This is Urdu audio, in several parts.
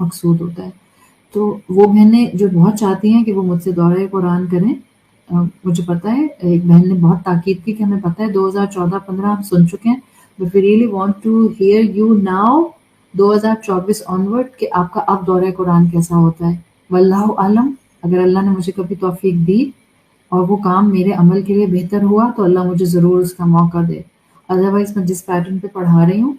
مقصود ہوتا ہے. تو وہ بہنیں جو بہت چاہتی ہیں کہ وہ مجھ سے دورہ قرآن کریں، مجھے پتہ ہے ایک بہن نے بہت تاکید کی کہ ہمیں پتہ ہے 2014-15 ہم سن چکے ہیں، but we really want to hear you now 2024 onward کہ آپ کا اب دورہ قرآن کیسا ہوتا ہے. واللہ عالم، اگر اللہ نے مجھے کبھی توفیق دی اور وہ کام میرے عمل کے لیے بہتر ہوا تو اللہ مجھے ضرور اس کا موقع دے. ادروائز میں جس پیٹرن پہ پڑھا رہی ہوں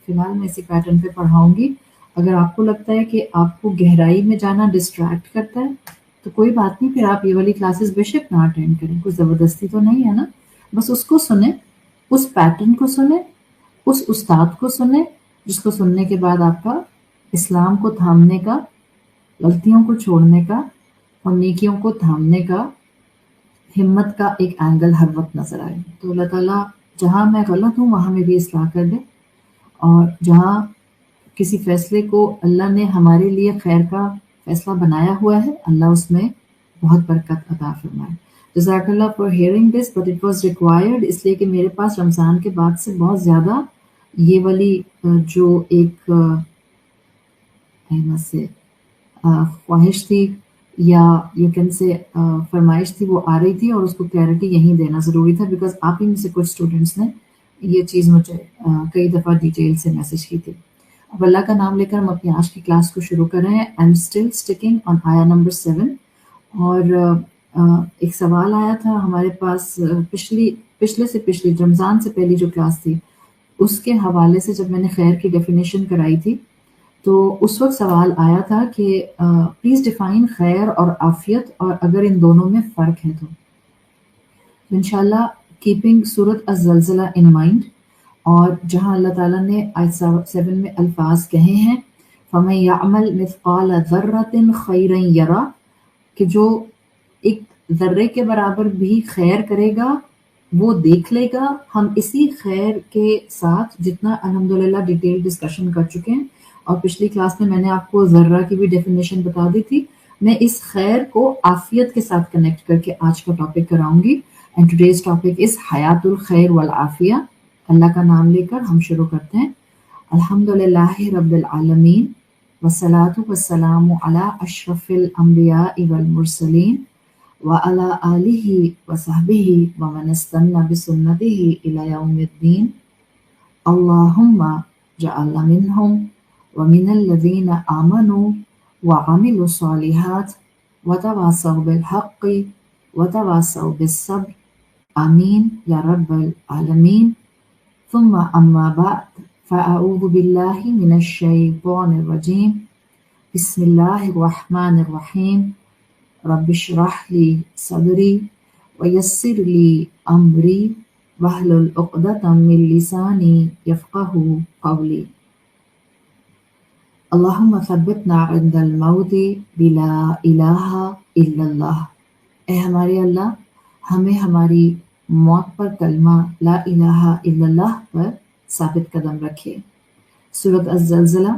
فی الحال میں اسی پیٹرن پہ پڑھاؤں گی. اگر آپ کو لگتا ہے کہ آپ کو گہرائی میں جانا ڈسٹریکٹ کرتا ہے تو کوئی بات نہیں، پھر آپ یہ والی کلاسز بے شک نہ اٹینڈ کریں، کوئی زبردستی تو نہیں ہے نا. بس اس کو سنیں، اس پیٹرن کو سنیں، اس استاد کو سنیں جس کو سننے کے بعد آپ کا اسلام کو تھامنے کا، غلطیوں کو چھوڑنے کا اور نیکیوں کو تھامنے کا ہمت کا ایک اینگل ہر وقت نظر آئے. تو اللہ تعالیٰ جہاں میں غلط ہوں وہاں میری اصلاح کر دے، اور جہاں کسی فیصلے کو اللہ نے ہمارے لیے خیر کا فیصلہ بنایا ہوا ہے اللہ اس میں بہت برکت عطا فرمائے. جزاک اللہ for hearing this but it was required, اس لیے کہ میرے پاس رمضان کے بعد سے بہت زیادہ یہ والی جو ایک سے خواہش تھی یا یو کین سے فرمائش تھی وہ آ رہی تھی، اور اس کو کلیئرٹی یہیں دینا ضروری تھا بیکاز آپ ہی میں سے کچھ اسٹوڈنٹس نے یہ چیز مجھے کئی دفعہ ڈیٹیل سے میسج کی تھی. اب اللہ کا نام لے کر ہم اپنی آج کی کلاس کو شروع کر رہے ہیں. آئی ایم اسٹل اسٹکنگ آن آیا نمبر 7، اور ایک سوال آیا تھا ہمارے پاس پچھلے سے پچھلی رمضان سے پہلی جو کلاس تھی اس کے حوالے سے. جب میں نے خیر کی ڈیفینیشن کرائی تھی تو اس وقت سوال آیا تھا کہ پلیز ڈیفائن خیر اور عافیت، اور اگر ان دونوں میں فرق ہے تو انشاءاللہ کیپنگ سورت الزلزلہ ان مائنڈ، اور جہاں اللہ تعالیٰ نے آیت 7 میں الفاظ کہے ہیں فَمَن يَعْمَلْ مِثْقَالَ ذَرَّةٍ خَيْرًا يَرَى، کہ جو ایک ذرے کے برابر بھی خیر کرے گا وہ دیکھ لے گا. ہم اسی خیر کے ساتھ جتنا الحمدللہ ڈیٹیل ڈسکشن کر چکے ہیں، اور پچھلی کلاس میں نے آپ کو ذرہ کی بھی ڈیفینیشن بتا دی تھی. میں اس خیر کو عافیت کے ساتھ کنیکٹ کر کے آج کا ٹاپک کراؤں گی. اینڈ ٹوڈیز ٹاپک از حیات الخیر والعافیہ. اللہ کا نام لے کر ہم شروع کرتے ہیں. الحمدللہ رب العالمین والصلاة والسلام علی اشرف الانبیاء والمرسلین وعلی آلہ وصحبہ ومن استنى بسنته الی یوم الدین. اللہم جعلنا منہم ومن الذین آمنوا وعملوا الصالحات وتواصوا بالحق وتواصوا بالصبر آمین یا رب العالمین. ثم اما بعد فاعوذ باللہ من الشیطان الرجیم. بسم اللہ الرحمن الرحیم. رب اشرح لی صدری ویسر لی امری واحلل عقدۃ من لسانی یفقہوا قولی. اللہم ثبتنا عند الموت بلا الہ الا اللہ. اے ہمارے اللہ ہمیں ہماری موت پر کلمہ لا الہ الا اللہ پر ثابت قدم رکھے. سورۃ الزلزلہ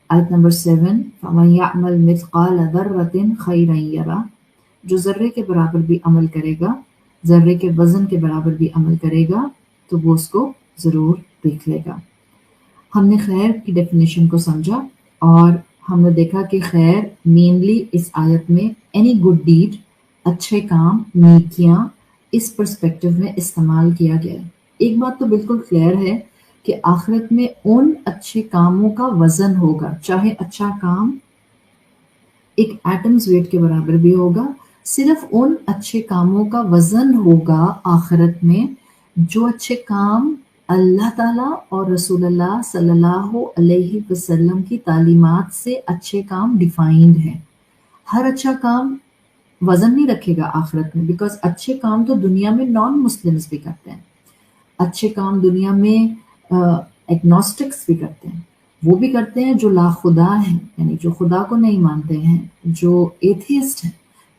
آیت نمبر 7. فَمَن يَعْمَلْ مِثْقَالَ ذَرَّةٍ خَيْرًا يَرَى، جو ذرے کے برابر بھی عمل کرے گا، ذرے کے وزن کے برابر بھی عمل کرے گا تو وہ اس کو ضرور دیکھ لے گا. ہم نے خیر کی ڈیفینیشن کو سمجھا، اور ہم نے دیکھا کہ خیر مینلی اس آیت میں اینی گڈ ڈیڈ، اچھے کام، نیکیاں، اس پرسپیکٹو میں استعمال کیا گیا ہے. ایک بات تو بالکل کلیئر ہے کہ آخرت میں ان اچھے کاموں کا وزن ہوگا، چاہے اچھا کام ایک ایٹمز ویٹ کے برابر بھی ہوگا، صرف ان اچھے کاموں کا وزن ہوگا آخرت میں جو اچھے کام اللہ تعالیٰ اور رسول اللہ صلی اللہ علیہ وسلم کی تعلیمات سے اچھے کام ڈیفائنڈ ہیں. ہر اچھا کام وزن نہیں رکھے گا آخرت میں، بیکاز اچھے کام تو دنیا میں نان مسلمز بھی کرتے ہیں، اچھے کام دنیا میں ایگنوسٹکس بھی کرتے ہیں، وہ بھی کرتے ہیں جو لا خدا ہیں، یعنی جو خدا کو نہیں مانتے ہیں، جو ایتھیسٹ ہیں.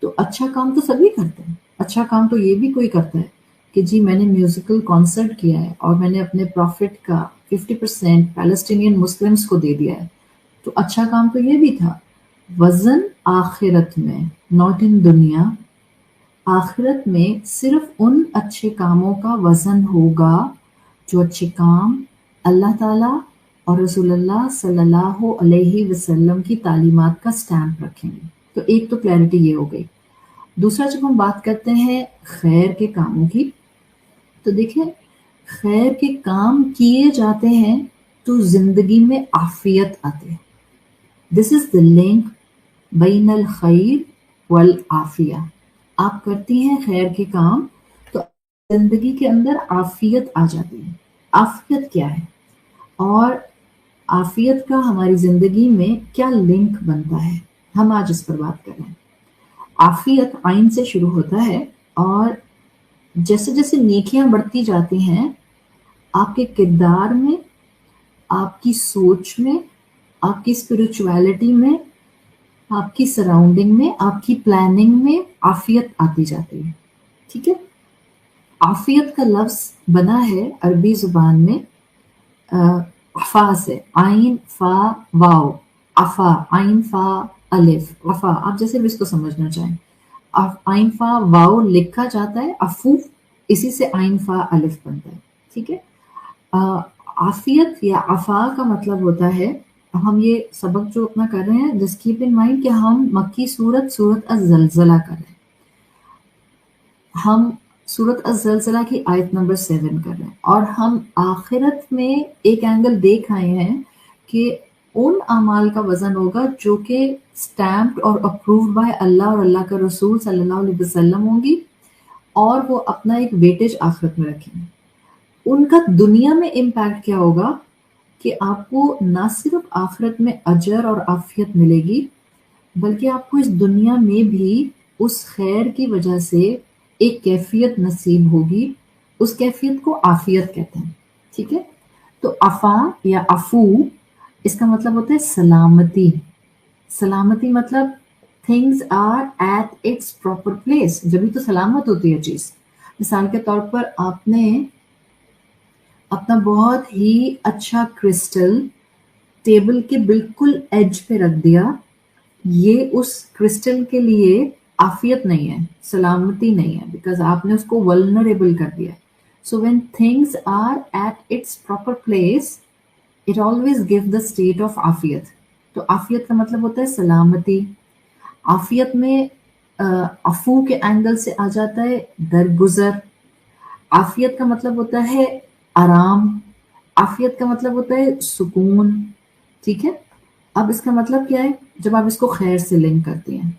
تو اچھا کام تو سبھی کرتے ہیں. اچھا کام تو یہ بھی کوئی کرتا ہے کہ جی میں نے میوزیکل کانسرٹ کیا ہے اور میں نے اپنے پروفٹ کا 50% پیلسٹینین مسلمز کو دے دیا ہے، تو اچھا کام تو یہ بھی تھا. وزن آخرت میں، ناٹ ان دنیا، آخرت میں صرف ان اچھے کاموں کا وزن ہوگا جو اچھے کام اللہ تعالیٰ اور رسول اللہ صلی اللہ علیہ وسلم کی تعلیمات کا سٹیمپ رکھیں گے. تو ایک تو کلیئرٹی یہ ہو گئی. دوسرا جب ہم بات کرتے ہیں خیر کے کاموں کی تو دیکھیں خیر کے کام کیے جاتے ہیں تو زندگی میں عافیت آتی ہے. دس از دا لنک بین الخیر والعافیہ. آپ کرتی ہیں خیر کے کام تو زندگی کے اندر عافیت آ جاتی ہے. عافیت کیا ہے اور عافیت کا ہماری زندگی میں کیا لنک بنتا ہے، ہم آج اس پر بات کر رہے ہیں. عافیت عین سے شروع ہوتا ہے اور جیسے جیسے نیکیاں بڑھتی جاتی ہیں آپ کے کردار میں، آپ کی سوچ میں، آپ کی اسپرچویلٹی میں، آپ کی سراؤنڈنگ میں، آپ کی پلاننگ میں عافیت آتی جاتی ہے. ٹھیک ہے. عافیت کا لفظ بنا ہے عربی زبان میں عفا سے، عین فا واو، عفا عین فا الف عفا، آپ جیسے بھی اس کو سمجھنا چاہیں. عین فا واو لکھا جاتا ہے، عفو اسی سے عین فا الف بنتا ہے. ٹھیک ہے. عافیت یا عفا کا مطلب ہوتا ہے، ہم یہ سبق جو اپنا کر رہے ہیں جسٹ کیپ ان مائنڈ کہ ہم مکی سورت الزلزلہ کر رہے ہیں. ہم سورت الزلزلہ کی آیت نمبر 7 کر رہے ہیں اور ہم آخرت میں ایک اینگل دیکھ آئے ہیں کہ ان اعمال کا وزن ہوگا جو کہ سٹیمپڈ اور اپرووڈ بائی اللہ اور اللہ کا رسول صلی اللہ علیہ وسلم ہوں گی اور وہ اپنا ایک ویٹیج آخرت میں رکھیں گے. ان کا دنیا میں امپیکٹ کیا ہوگا کہ آپ کو نہ صرف آخرت میں اجر اور عافیت ملے گی بلکہ آپ کو اس دنیا میں بھی اس خیر کی وجہ سے ایک کیفیت نصیب ہوگی. اس کیفیت کو عافیت کہتے ہیں. ٹھیک ہے. تو عفا یا عفو اس کا مطلب ہوتا ہے سلامتی. سلامتی مطلب things are at its proper place. جبھی تو سلامت ہوتی ہے چیز. مثال کے طور پر آپ نے اپنا بہت ہی اچھا کرسٹل ٹیبل کے بالکل ایج پہ رکھ دیا، یہ اس کرسٹل کے لیے عافیت نہیں ہے، سلامتی نہیں ہے، بیکاز آپ نے اس کو ولنریبل کر دیا. So when things are at its proper place it always give the state of عافیت. تو عافیت کا مطلب ہوتا ہے سلامتی. عافیت میں عفو کے اینگل سے آ جاتا ہے درگزر. عافیت کا مطلب ہوتا ہے آرام. عافیت کا مطلب ہوتا ہے سکون. ٹھیک ہے. اب اس کا مطلب کیا ہے جب آپ اس کو خیر سے لنک کرتے ہیں؟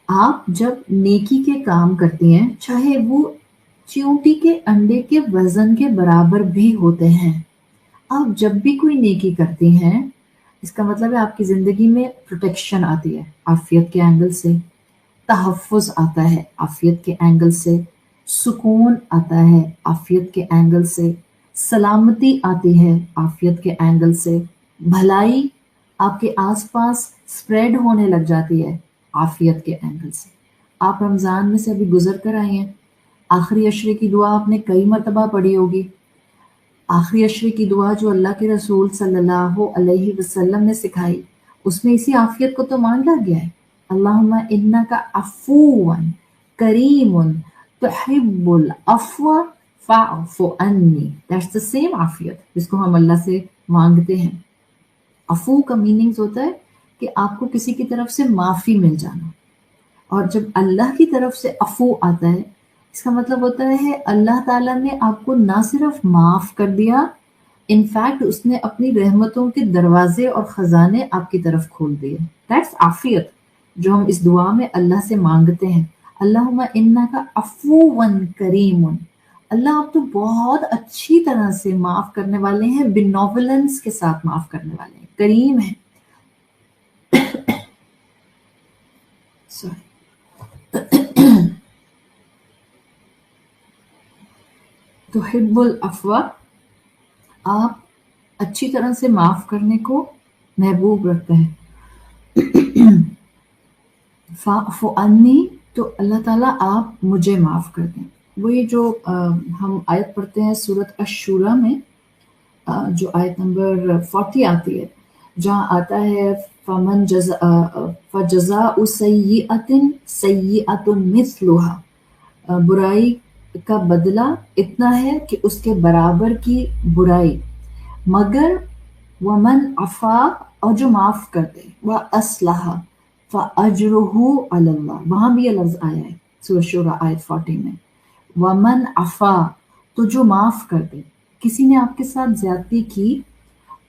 آپ جب نیکی کے کام کرتے ہیں چاہے وہ چیونٹی کے انڈے کے وزن کے برابر بھی ہوتے ہیں، آپ جب بھی کوئی نیکی کرتی ہیں اس کا مطلب ہے آپ کی زندگی میں پروٹیکشن آتی ہے عافیت کے اینگل سے، تحفظ آتا ہے عافیت کے اینگل سے، سکون آتا ہے عافیت کے اینگل سے، سلامتی آتی ہے عافیت کے اینگل سے، بھلائی آپ کے آس پاس سپریڈ ہونے لگ جاتی ہے عافیت کے اینگل سے. آپ رمضان میں سے ابھی گزر کر آئے ہیں، آخری عشرے کی دعا آپ نے کئی مرتبہ پڑھی ہوگی. آخری عشرے کی دعا جو اللہ کے رسول صلی اللہ علیہ وسلم نے سکھائی اس میں اسی عافیت کو تو مانگا گیا ہے. اللہم انک عفو کریم تحب العفو فاعف عنی. دیٹس the same عافیت جس کو ہم اللہ سے مانگتے ہیں. عفو کا میننگز ہوتا ہے کہ آپ کو کسی کی طرف سے معافی مل جانا، اور جب اللہ کی طرف سے عفو آتا ہے اس کا مطلب ہوتا ہے اللہ تعالیٰ نے آپ کو نہ صرف معاف کر دیا، انفیکٹ اس نے اپنی رحمتوں کے دروازے اور خزانے آپ کی طرف کھول دیے. دیٹس عافیت جو ہم اس دعا میں اللہ سے مانگتے ہیں. اللہم انک عفو کریم. اللہ آپ تو بہت اچھی طرح سے معاف کرنے والے ہیں، بینوولنس کے ساتھ معاف کرنے والے ہیں، کریم ہیں. تو حب العفو، آپ اچھی طرح سے معاف کرنے کو محبوب رکھتے ہیں. فاعف عنی، تو اللہ تعالیٰ آپ مجھے معاف کر دیں. وہی جو ہم آیت پڑھتے ہیں سورت الشورى میں، جو آیت نمبر 40 آتی ہے، جہاں آتا ہے فمن فجزاء سیئۃ سیئۃ مثلھا، برائی کا بدلہ اتنا ہے کہ اس کے برابر کی برائی، مگر ومن عفا اور جو معاف کر دے، واصلح فاجرہ علی اللہ، وہاں بھی یہ لفظ آیا ہے سورہ شورى آیت 40 میں، ومن عفا تو جو معاف کر دے. کسی نے آپ کے ساتھ زیادتی کی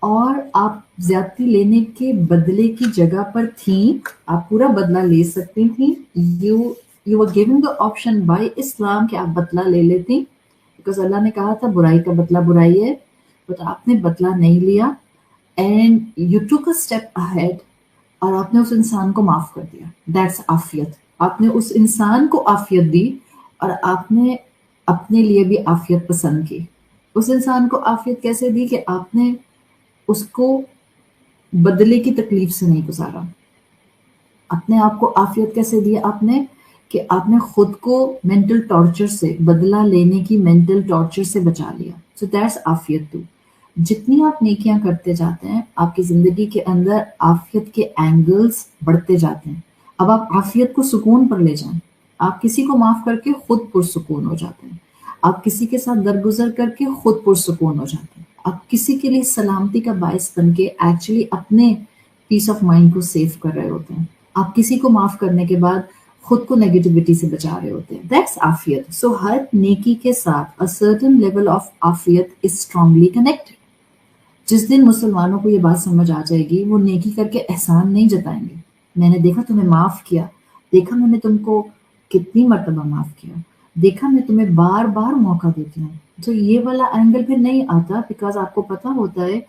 اور آپ زیادتی لینے کے بدلے کی جگہ پر تھیں، آپ پورا بدلہ لے سکتی تھیں. You are giving the option by اسلام کہ آپ بدلہ لے لیتی، بیکاز اللہ نے کہا تھا برائی کا بدلہ برائی ہے، بٹ آپ نے بدلہ نہیں لیا. اینڈ یو ٹوک اے اسٹیپ اہیڈ اور آپ نے اس انسان کو معاف کر دیا. دیٹس عافیت. آپ نے اس انسان کو عافیت دی اور آپ نے اپنے لیے بھی عافیت پسند کی. اس انسان کو عافیت کیسے دی کہ آپ نے اس کو بدلے کی تکلیف سے نہیں گزارا. اپنے آپ کو عافیت کیسے دی آپ نے کہ آپ نے خود کو مینٹل ٹارچر سے، بدلہ لینے کی مینٹل ٹارچر سے بچا لیا. سو دیٹس عافیت ٹو. جتنی آپ نیکیاں کرتے جاتے ہیں آپ کی زندگی کے اندر عافیت کے اینگلز بڑھتے جاتے ہیں. اب آپ عافیت کو سکون پر لے جائیں. آپ کسی کو معاف کر کے خود پرسکون ہو جاتے ہیں. آپ کسی کے ساتھ درگزر کر کے خود پرسکون ہو جاتے ہیں. آپ کسی کے لیے سلامتی کا باعث بن کے ایکچولی اپنے پیس آف مائنڈ کو سیو کر رہے ہوتے ہیں. آپ کسی کو معاف کرنے کے بعد خود کو نیگیٹیوٹی سے بچا رہے ہوتے ہیں. دیٹس عافیت. سو ہر نیکی کے ساتھ a certain level of عافیت is strongly connected. جس دن مسلمانوں کو یہ بات سمجھ آ جائے گی وہ نیکی کر کے احسان نہیں جتائیں گے. میں نے دیکھا تمہیں معاف کیا، دیکھا میں نے تم کو کتنی مرتبہ معاف کیا، دیکھا میں تمہیں بار بار موقع دیتی ہوں. تو یہ والا اینگل پھر نہیں آتا، بیکاز آپ کو پتا ہوتا ہے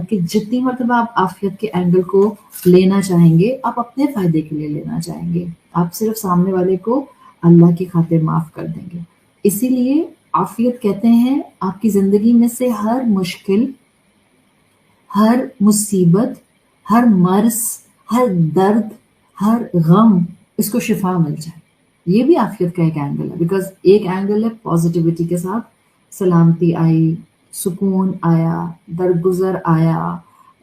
کہ جتنی مرتبہ آپ عافیت کے اینگل کو لینا چاہیں گے آپ اپنے فائدے کے لیے لینا چاہیں گے. آپ صرف سامنے والے کو اللہ کی خاطر معاف کر دیں گے. اسی لیے عافیت کہتے ہیں آپ کی زندگی میں سے ہر مشکل، ہر مصیبت، ہر مرض، ہر درد، ہر غم، اس کو شفا مل جائے. یہ بھی عافیت کا ایک اینگل ہے، بیکاز ایک اینگل ہے پازیٹیوٹی کے ساتھ سلامتی آئی، سکون آیا، درگزر آیا،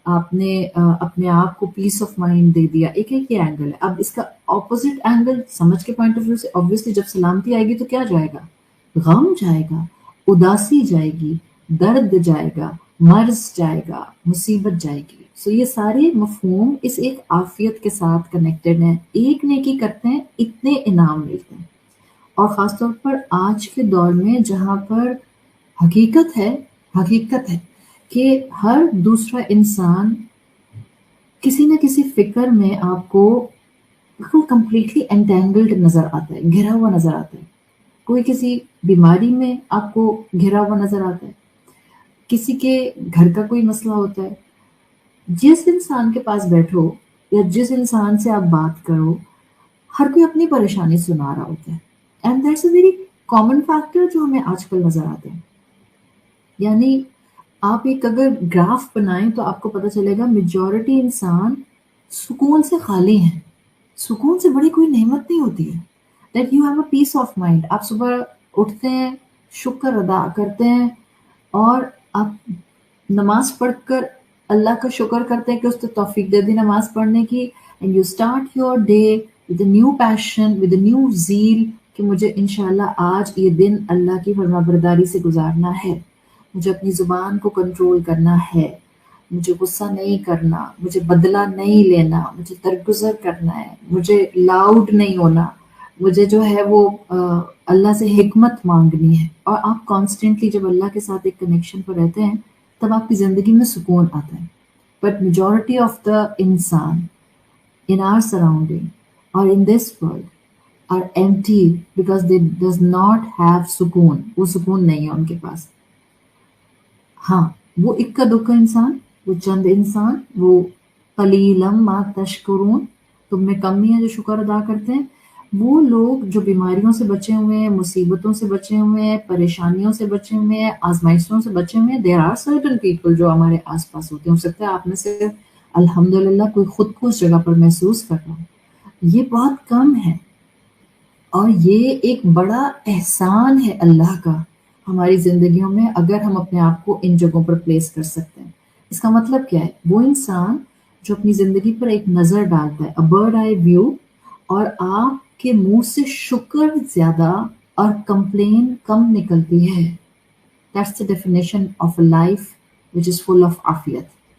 آپ نے اپنے آپ کو پیس آف مائنڈ دے دیا. ایک ایک یہ اینگل ہے. اب اس کا اپوزٹ اینگل سمجھ کے پوائنٹ آف ویو سے obviously جب سلامتی آئے گی تو کیا جائے گا؟ غم جائے گا، اداسی جائے گی، درد جائے گا، مرض جائے گا، مصیبت جائے گی. سو یہ سارے مفہوم اس ایک عافیت کے ساتھ کنیکٹڈ ہیں. ایک نیکی کرتے ہیں اتنے انعام ملتے ہیں. اور خاص طور پر آج کے دور میں جہاں پر حقیقت ہے کہ ہر دوسرا انسان کسی نہ کسی فکر میں آپ کو بالکل کمپلیٹلی انٹینگلڈ نظر آتا ہے، گھرا ہوا نظر آتا ہے. کوئی کسی بیماری میں آپ کو گھرا ہوا نظر آتا ہے، کسی کے گھر کا کوئی مسئلہ ہوتا ہے. جس انسان کے پاس بیٹھو یا جس انسان سے آپ بات کرو ہر کوئی اپنی پریشانی سنا رہا ہوتا ہے. And that's a very common factor جو ہمیں آج کل نظر آتے ہیں. یعنی آپ ایک اگر گراف بنائیں تو آپ کو پتہ چلے گا میجورٹی انسان سکون سے خالی ہیں. سکون سے بڑی کوئی نعمت نہیں ہوتی ہے. That you have a peace of mind. آپ صبح اٹھتے ہیں، شکر ادا کرتے ہیں اور آپ نماز پڑھ کر اللہ کا شکر کرتے ہیں کہ اس نے توفیق دے دی نماز پڑھنے کی. And you start your day with a new passion, with a new zeal کہ مجھے انشاءاللہ آج یہ دن اللہ کی فرما برداری سے گزارنا ہے، مجھے اپنی زبان کو کنٹرول کرنا ہے، مجھے غصہ نہیں کرنا، مجھے بدلہ نہیں لینا، مجھے درگزر کرنا ہے، مجھے لاؤڈ نہیں ہونا، مجھے جو ہے وہ اللہ سے حکمت مانگنی ہے. اور آپ کانسٹنٹلی جب اللہ کے ساتھ ایک کنیکشن پر رہتے ہیں تب آپ کی زندگی میں سکون آتا ہے. بٹ میجورٹی آف دا انسان in our surrounding or in this world are empty because they does not have سکون. وہ سکون نہیں ہے ان کے پاس. ہاں وہ اکا دکا انسان، وہ چند انسان، وہ قلیلم ما تشکرون، تم میں کم نہیں ہے جو شکر ادا کرتے ہیں. وہ لوگ جو بیماریوں سے بچے ہوئے ہیں، مصیبتوں سے بچے ہوئے ہیں، پریشانیوں سے بچے ہوئے ہیں، آزمائشوں سے بچے ہوئے ہیں. there are certain people جو ہمارے آس پاس ہوتے ہیں. ہو سکتا ہے آپ میں سے الحمدللہ کوئی خود کو اس جگہ پر محسوس کر رہا ہوں. یہ بہت کم ہے اور یہ ایک بڑا احسان ہے اللہ کا ہماری زندگیوں میں اگر ہم اپنے آپ کو ان جگہوں پر پلیس کر سکتے ہیں. اس کا مطلب کیا ہے؟ وہ انسان جو اپنی زندگی پر ایک نظر ڈالتا ہے، a bird eye view، اور آپ کے منہ سے شکر زیادہ اور کمپلین کم نکلتی ہے. That's the definition of a life which is full of عافیت.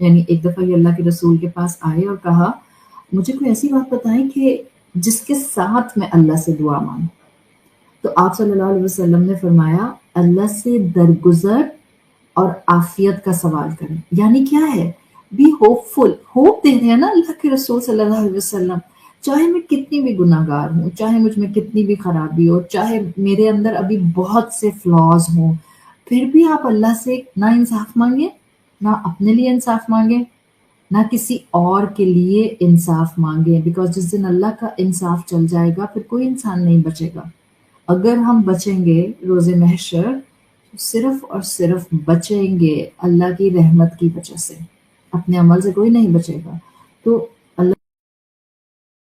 یعنی ایک دفعہ یہ اللہ کے رسول کے پاس آئے اور کہا مجھے کوئی ایسی بات بتائیں کہ جس کے ساتھ میں اللہ سے دعا مانگوں. تو آپ صلی اللہ علیہ وسلم نے فرمایا اللہ سے درگزر اور عافیت کا سوال کریں. یعنی کیا ہے؟ بی ہوپ فل، ہوپ دے رہے ہیں نا اللہ کے رسول صلی اللہ علیہ وسلم. چاہے میں کتنی بھی گناہ گار ہوں، چاہے مجھ میں کتنی بھی خرابی ہو، چاہے میرے اندر ابھی بہت سے فلاز ہوں، پھر بھی آپ اللہ سے نہ انصاف مانگیں، نہ اپنے لیے انصاف مانگیں، نہ کسی اور کے لیے انصاف مانگیں. بیکاز جس دن اللہ کا انصاف چل جائے گا پھر کوئی انسان نہیں بچے گا. اگر ہم بچیں گے روز محشر تو صرف اور صرف بچیں گے اللہ کی رحمت کی وجہ سے، اپنے عمل سے کوئی نہیں بچے گا. تو